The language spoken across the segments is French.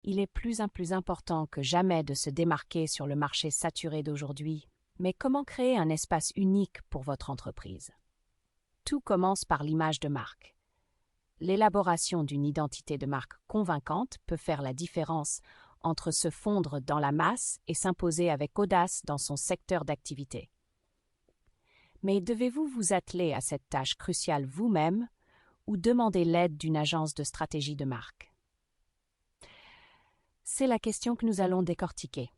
Il est plus important que jamais de se démarquer sur le marché saturé d'aujourd'hui. Mais comment créer un espace unique pour votre entreprise? Tout commence par l'image de marque. L'élaboration d'une identité de marque convaincante peut faire la différence entre se fondre dans la masse et s'imposer avec audace dans son secteur d'activité. Mais devez-vous vous atteler à cette tâche cruciale vous-même ou demander l'aide d'une agence de stratégie de marque? C'est la question que nous allons décortiquer.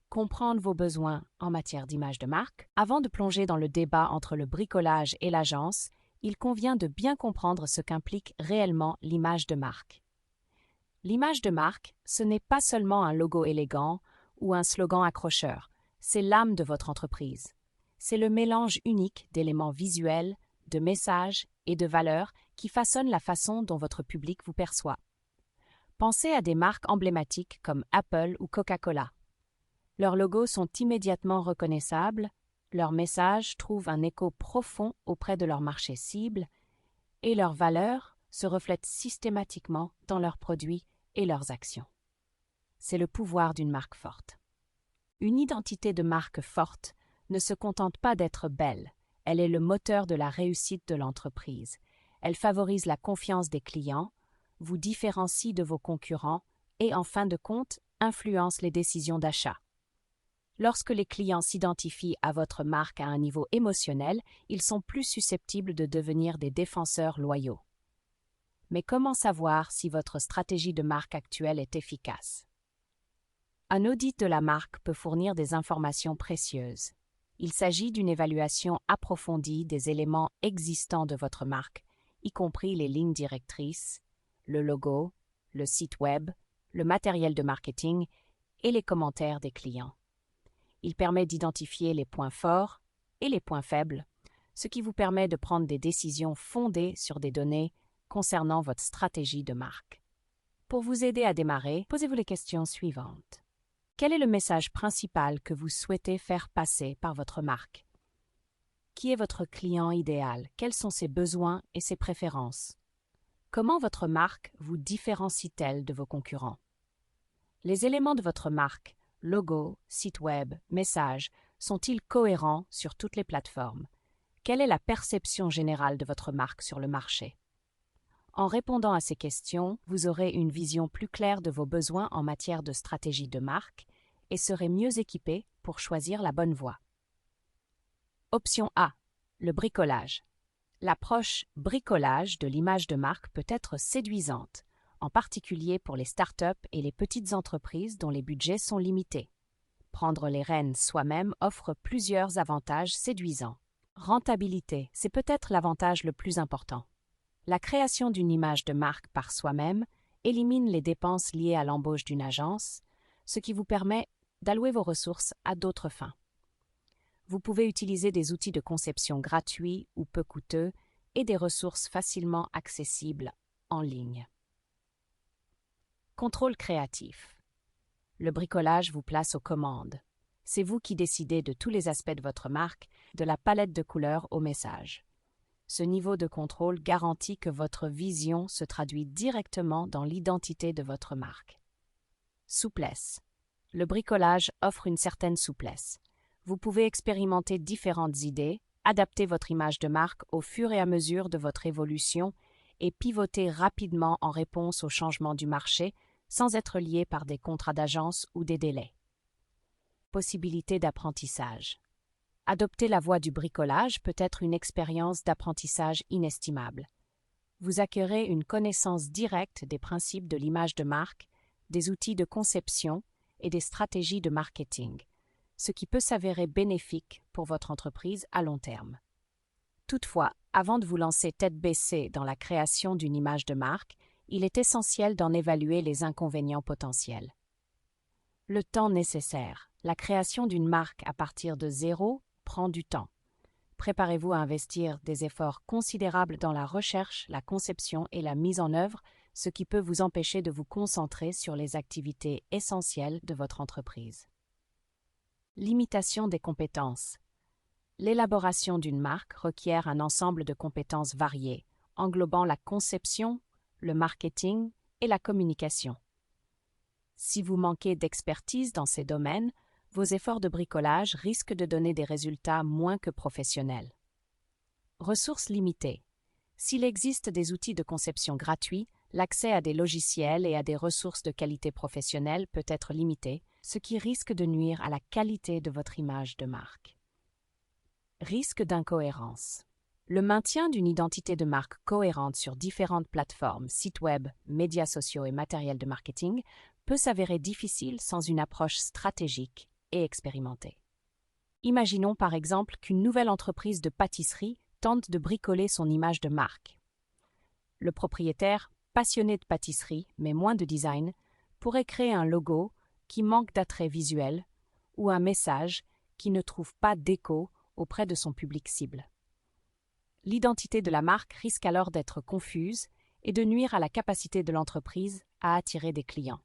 Comprendre vos besoins en matière d'image de marque. Avant de plonger dans le débat entre le bricolage et l'agence, il convient de bien comprendre ce qu'implique réellement l'image de marque. L'image de marque, ce n'est pas seulement un logo élégant ou un slogan accrocheur, c'est l'âme de votre entreprise. C'est le mélange unique d'éléments visuels, de messages et de valeurs qui façonnent la façon dont votre public vous perçoit. Pensez à des marques emblématiques comme Apple ou Coca-Cola. Leurs logos sont immédiatement reconnaissables, leurs messages trouvent un écho profond auprès de leur marché cible et leurs valeurs se reflètent systématiquement dans leurs produits et leurs actions. C'est le pouvoir d'une marque forte. Une identité de marque forte ne se contente pas d'être belle, elle est le moteur de la réussite de l'entreprise. Elle favorise la confiance des clients, vous différencie de vos concurrents et, en fin de compte, influence les décisions d'achat. Lorsque les clients s'identifient à votre marque à un niveau émotionnel, ils sont plus susceptibles de devenir des défenseurs loyaux. Mais comment savoir si votre stratégie de marque actuelle est efficace? Un audit de la marque peut fournir des informations précieuses. Il s'agit d'une évaluation approfondie des éléments existants de votre marque, y compris les lignes directrices, le logo, le site web, le matériel de marketing et les commentaires des clients. Il permet d'identifier les points forts et les points faibles, ce qui vous permet de prendre des décisions fondées sur des données concernant votre stratégie de marque. Pour vous aider à démarrer, posez-vous les questions suivantes. Quel est le message principal que vous souhaitez faire passer par votre marque? Qui est votre client idéal? Quels sont ses besoins et ses préférences? Comment votre marque vous différencie-t-elle de vos concurrents? Les éléments de votre marque, logo, site web, messages, sont-ils cohérents sur toutes les plateformes? Quelle est la perception générale de votre marque sur le marché? En répondant à ces questions, vous aurez une vision plus claire de vos besoins en matière de stratégie de marque et serez mieux équipé pour choisir la bonne voie. Option A. Le bricolage. L'approche bricolage de l'image de marque peut être séduisante, en particulier pour les startups et les petites entreprises dont les budgets sont limités. Prendre les rênes soi-même offre plusieurs avantages séduisants. Rentabilité, c'est peut-être l'avantage le plus important. La création d'une image de marque par soi-même élimine les dépenses liées à l'embauche d'une agence, ce qui vous permet d'allouer vos ressources à d'autres fins. Vous pouvez utiliser des outils de conception gratuits ou peu coûteux et des ressources facilement accessibles en ligne. Contrôle créatif. Le bricolage vous place aux commandes. C'est vous qui décidez de tous les aspects de votre marque, de la palette de couleurs au message. Ce niveau de contrôle garantit que votre vision se traduit directement dans l'identité de votre marque. Souplesse. Le bricolage offre une certaine souplesse. Vous pouvez expérimenter différentes idées, adapter votre image de marque au fur et à mesure de votre évolution et pivoter rapidement en réponse aux changements du marché sans être lié par des contrats d'agence ou des délais. Possibilité d'apprentissage. Adopter la voie du bricolage peut être une expérience d'apprentissage inestimable. Vous acquérez une connaissance directe des principes de l'image de marque, des outils de conception et des stratégies de marketing, ce qui peut s'avérer bénéfique pour votre entreprise à long terme. Toutefois, avant de vous lancer tête baissée dans la création d'une image de marque, il est essentiel d'en évaluer les inconvénients potentiels. Le temps nécessaire. La création d'une marque à partir de zéro prend du temps. Préparez-vous à investir des efforts considérables dans la recherche, la conception et la mise en œuvre, ce qui peut vous empêcher de vous concentrer sur les activités essentielles de votre entreprise. Limitation des compétences. L'élaboration d'une marque requiert un ensemble de compétences variées, englobant la conception, le marketing et la communication. Si vous manquez d'expertise dans ces domaines, vos efforts de bricolage risquent de donner des résultats moins que professionnels. Ressources limitées. S'il existe des outils de conception gratuits, l'accès à des logiciels et à des ressources de qualité professionnelle peut être limité, ce qui risque de nuire à la qualité de votre image de marque. Risque d'incohérence. Le maintien d'une identité de marque cohérente sur différentes plateformes, sites web, médias sociaux et matériel de marketing peut s'avérer difficile sans une approche stratégique et expérimentée. Imaginons par exemple qu'une nouvelle entreprise de pâtisserie tente de bricoler son image de marque. Le propriétaire, passionné de pâtisserie mais moins de design, pourrait créer un logo qui manque d'attrait visuel ou un message qui ne trouve pas d'écho auprès de son public cible. L'identité de la marque risque alors d'être confuse et de nuire à la capacité de l'entreprise à attirer des clients.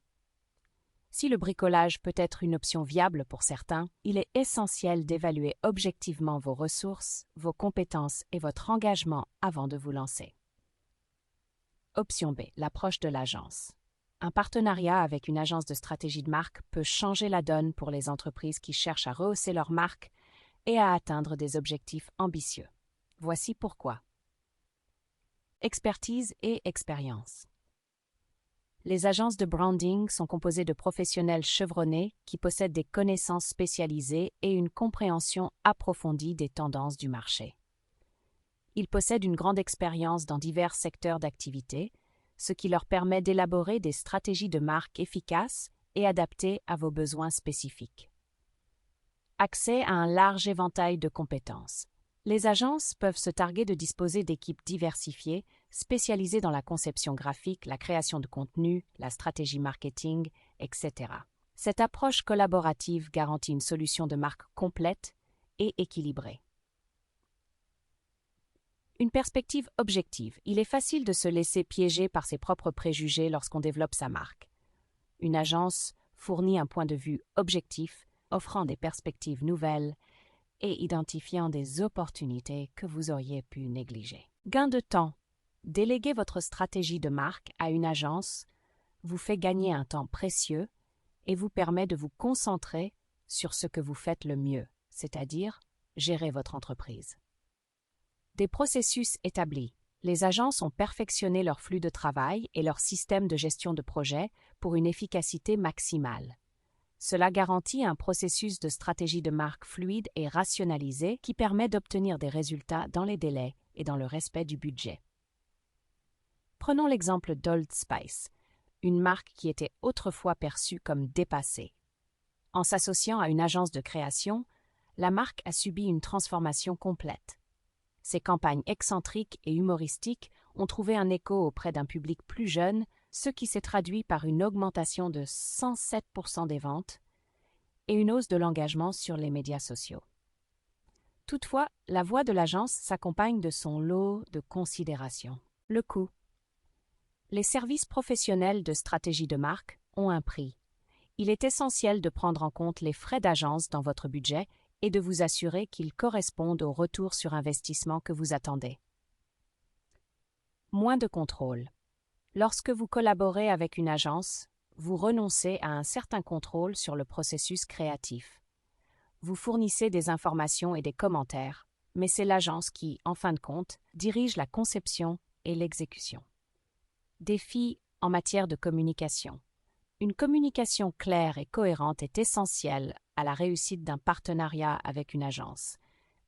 Si le bricolage peut être une option viable pour certains, il est essentiel d'évaluer objectivement vos ressources, vos compétences et votre engagement avant de vous lancer. Option B, l'approche de l'agence. Un partenariat avec une agence de stratégie de marque peut changer la donne pour les entreprises qui cherchent à rehausser leur marque et à atteindre des objectifs ambitieux. Voici pourquoi. Expertise et expérience. Les agences de branding sont composées de professionnels chevronnés qui possèdent des connaissances spécialisées et une compréhension approfondie des tendances du marché. Ils possèdent une grande expérience dans divers secteurs d'activité, ce qui leur permet d'élaborer des stratégies de marque efficaces et adaptées à vos besoins spécifiques. Accès à un large éventail de compétences. Les agences peuvent se targuer de disposer d'équipes diversifiées, spécialisées dans la conception graphique, la création de contenu, la stratégie marketing, etc. Cette approche collaborative garantit une solution de marque complète et équilibrée. Une perspective objective. Il est facile de se laisser piéger par ses propres préjugés lorsqu'on développe sa marque. Une agence fournit un point de vue objectif, offrant des perspectives nouvelles et identifiant des opportunités que vous auriez pu négliger. Gain de temps. Déléguer votre stratégie de marque à une agence vous fait gagner un temps précieux et vous permet de vous concentrer sur ce que vous faites le mieux, c'est-à-dire gérer votre entreprise. Des processus établis. Les agences ont perfectionné leur flux de travail et leur système de gestion de projet pour une efficacité maximale. Cela garantit un processus de stratégie de marque fluide et rationalisé qui permet d'obtenir des résultats dans les délais et dans le respect du budget. Prenons l'exemple d'Old Spice, une marque qui était autrefois perçue comme dépassée. En s'associant à une agence de création, la marque a subi une transformation complète. Ses campagnes excentriques et humoristiques ont trouvé un écho auprès d'un public plus jeune, ce qui s'est traduit par une augmentation de 107% des ventes et une hausse de l'engagement sur les médias sociaux. Toutefois, la voix de l'agence s'accompagne de son lot de considérations. Le coût. Les services professionnels de stratégie de marque ont un prix. Il est essentiel de prendre en compte les frais d'agence dans votre budget et de vous assurer qu'ils correspondent au retour sur investissement que vous attendez. Moins de contrôle. Lorsque vous collaborez avec une agence, vous renoncez à un certain contrôle sur le processus créatif. Vous fournissez des informations et des commentaires, mais c'est l'agence qui, en fin de compte, dirige la conception et l'exécution. Défis en matière de communication. Une communication claire et cohérente est essentielle à la réussite d'un partenariat avec une agence.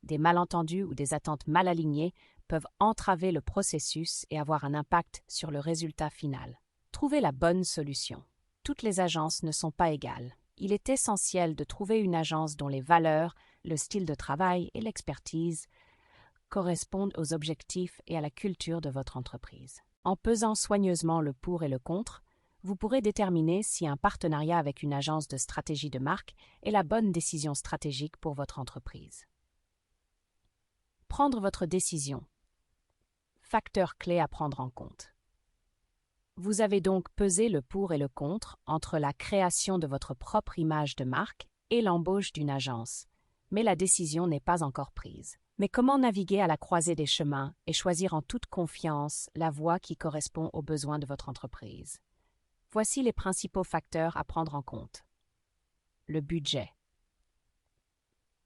Des malentendus ou des attentes mal alignées peuvent entraver le processus et avoir un impact sur le résultat final. Trouvez la bonne solution. Toutes les agences ne sont pas égales. Il est essentiel de trouver une agence dont les valeurs, le style de travail et l'expertise correspondent aux objectifs et à la culture de votre entreprise. En pesant soigneusement le pour et le contre, vous pourrez déterminer si un partenariat avec une agence de stratégie de marque est la bonne décision stratégique pour votre entreprise. Prendre votre décision. Facteur clé à prendre en compte. Vous avez donc pesé le pour et le contre entre la création de votre propre image de marque et l'embauche d'une agence, mais la décision n'est pas encore prise. Mais comment naviguer à la croisée des chemins et choisir en toute confiance la voie qui correspond aux besoins de votre entreprise? Voici les principaux facteurs à prendre en compte. Le budget.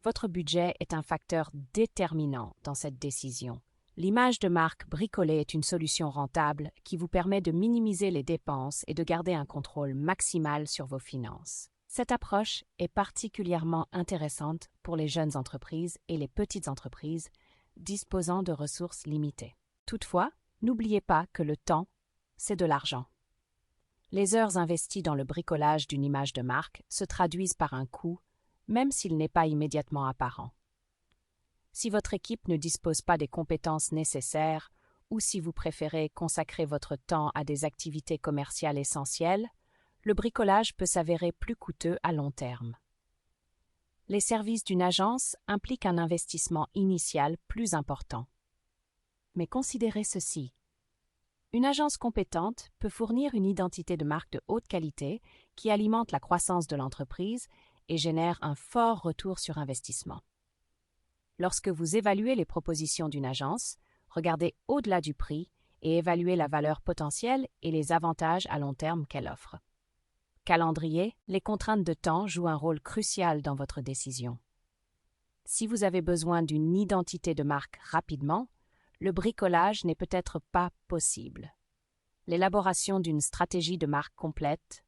Votre budget est un facteur déterminant dans cette décision. L'image de marque bricolée est une solution rentable qui vous permet de minimiser les dépenses et de garder un contrôle maximal sur vos finances. Cette approche est particulièrement intéressante pour les jeunes entreprises et les petites entreprises disposant de ressources limitées. Toutefois, n'oubliez pas que le temps, c'est de l'argent. Les heures investies dans le bricolage d'une image de marque se traduisent par un coût, même s'il n'est pas immédiatement apparent. Si votre équipe ne dispose pas des compétences nécessaires ou si vous préférez consacrer votre temps à des activités commerciales essentielles, le bricolage peut s'avérer plus coûteux à long terme. Les services d'une agence impliquent un investissement initial plus important. Mais considérez ceci. Une agence compétente peut fournir une identité de marque de haute qualité qui alimente la croissance de l'entreprise et génère un fort retour sur investissement. Lorsque vous évaluez les propositions d'une agence, regardez au-delà du prix et évaluez la valeur potentielle et les avantages à long terme qu'elle offre. Calendrier, les contraintes de temps jouent un rôle crucial dans votre décision. Si vous avez besoin d'une identité de marque rapidement, le bricolage n'est peut-être pas possible. L'élaboration d'une stratégie de marque complète,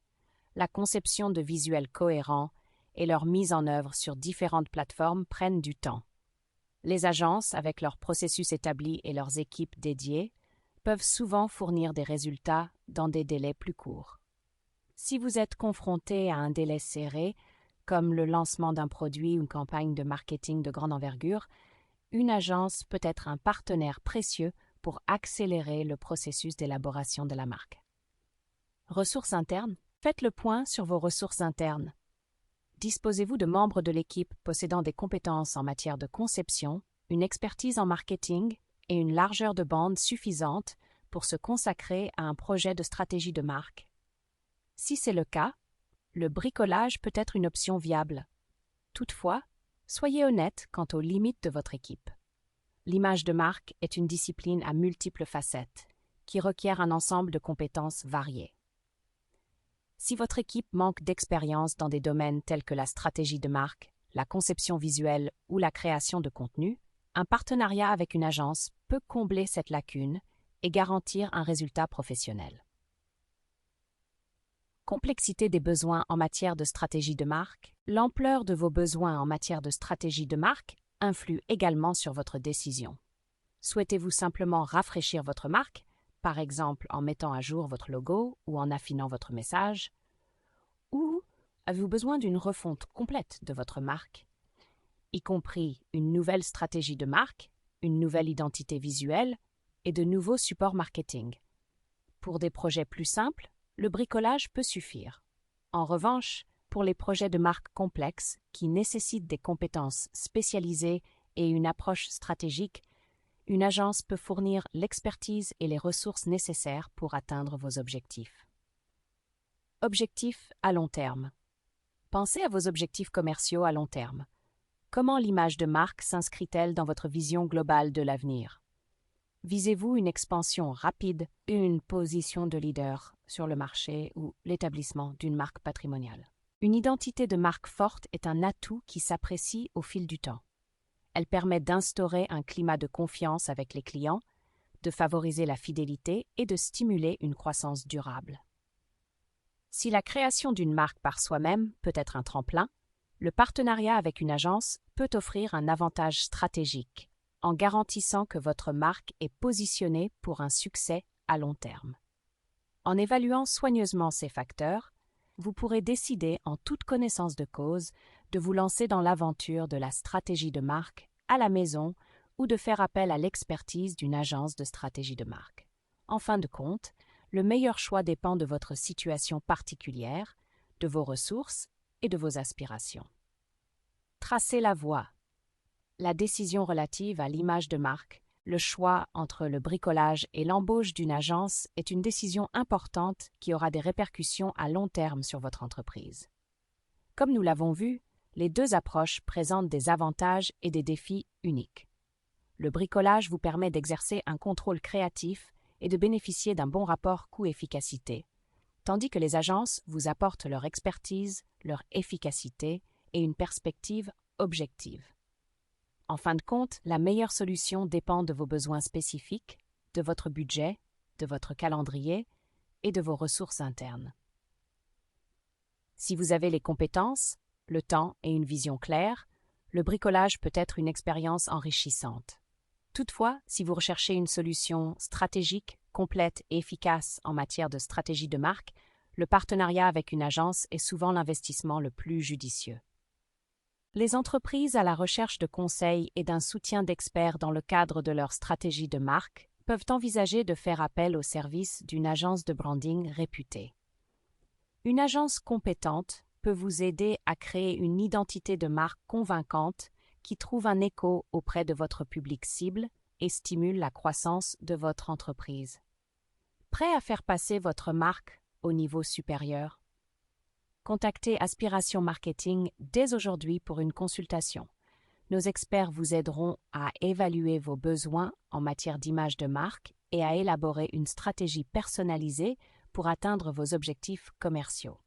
la conception de visuels cohérents et leur mise en œuvre sur différentes plateformes prennent du temps. Les agences, avec leurs processus établis et leurs équipes dédiées, peuvent souvent fournir des résultats dans des délais plus courts. Si vous êtes confronté à un délai serré, comme le lancement d'un produit ou une campagne de marketing de grande envergure, une agence peut être un partenaire précieux pour accélérer le processus d'élaboration de la marque. Ressources internes. Faites le point sur vos ressources internes. Disposez-vous de membres de l'équipe possédant des compétences en matière de conception, une expertise en marketing et une largeur de bande suffisante pour se consacrer à un projet de stratégie de marque? Si c'est le cas, le bricolage peut être une option viable. Toutefois, soyez honnête quant aux limites de votre équipe. L'image de marque est une discipline à multiples facettes, qui requiert un ensemble de compétences variées. Si votre équipe manque d'expérience dans des domaines tels que la stratégie de marque, la conception visuelle ou la création de contenu, un partenariat avec une agence peut combler cette lacune et garantir un résultat professionnel. Complexité des besoins en matière de stratégie de marque. L'ampleur de vos besoins en matière de stratégie de marque influe également sur votre décision. Souhaitez-vous simplement rafraîchir votre marque, par exemple en mettant à jour votre logo ou en affinant votre message? Ou avez-vous besoin d'une refonte complète de votre marque, y compris une nouvelle stratégie de marque, une nouvelle identité visuelle et de nouveaux supports marketing? Pour des projets plus simples, le bricolage peut suffire. En revanche, pour les projets de marque complexes qui nécessitent des compétences spécialisées et une approche stratégique, une agence peut fournir l'expertise et les ressources nécessaires pour atteindre vos objectifs. Objectifs à long terme. Pensez à vos objectifs commerciaux à long terme. Comment l'image de marque s'inscrit-elle dans votre vision globale de l'avenir? Visez-vous une expansion rapide, une position de leader sur le marché ou l'établissement d'une marque patrimoniale? Une identité de marque forte est un atout qui s'apprécie au fil du temps. Elle permet d'instaurer un climat de confiance avec les clients, de favoriser la fidélité et de stimuler une croissance durable. Si la création d'une marque par soi-même peut être un tremplin, le partenariat avec une agence peut offrir un avantage stratégique en garantissant que votre marque est positionnée pour un succès à long terme. En évaluant soigneusement ces facteurs, vous pourrez décider en toute connaissance de cause de vous lancer dans l'aventure de la stratégie de marque à la maison ou de faire appel à l'expertise d'une agence de stratégie de marque. En fin de compte, le meilleur choix dépend de votre situation particulière, de vos ressources et de vos aspirations. Tracez la voie. La décision relative à l'image de marque, le choix entre le bricolage et l'embauche d'une agence est une décision importante qui aura des répercussions à long terme sur votre entreprise. Comme nous l'avons vu, les deux approches présentent des avantages et des défis uniques. Le bricolage vous permet d'exercer un contrôle créatif et de bénéficier d'un bon rapport coût-efficacité, tandis que les agences vous apportent leur expertise, leur efficacité et une perspective objective. En fin de compte, la meilleure solution dépend de vos besoins spécifiques, de votre budget, de votre calendrier et de vos ressources internes. Si vous avez les compétences, le temps et une vision claire, le bricolage peut être une expérience enrichissante. Toutefois, si vous recherchez une solution stratégique, complète et efficace en matière de stratégie de marque, le partenariat avec une agence est souvent l'investissement le plus judicieux. Les entreprises à la recherche de conseils et d'un soutien d'experts dans le cadre de leur stratégie de marque peuvent envisager de faire appel au service d'une agence de branding réputée. Une agence compétente peut vous aider à créer une identité de marque convaincante qui trouve un écho auprès de votre public cible et stimule la croissance de votre entreprise. Prêt à faire passer votre marque au niveau supérieur? Contactez Aspiration Marketing dès aujourd'hui pour une consultation. Nos experts vous aideront à évaluer vos besoins en matière d'image de marque et à élaborer une stratégie personnalisée pour atteindre vos objectifs commerciaux.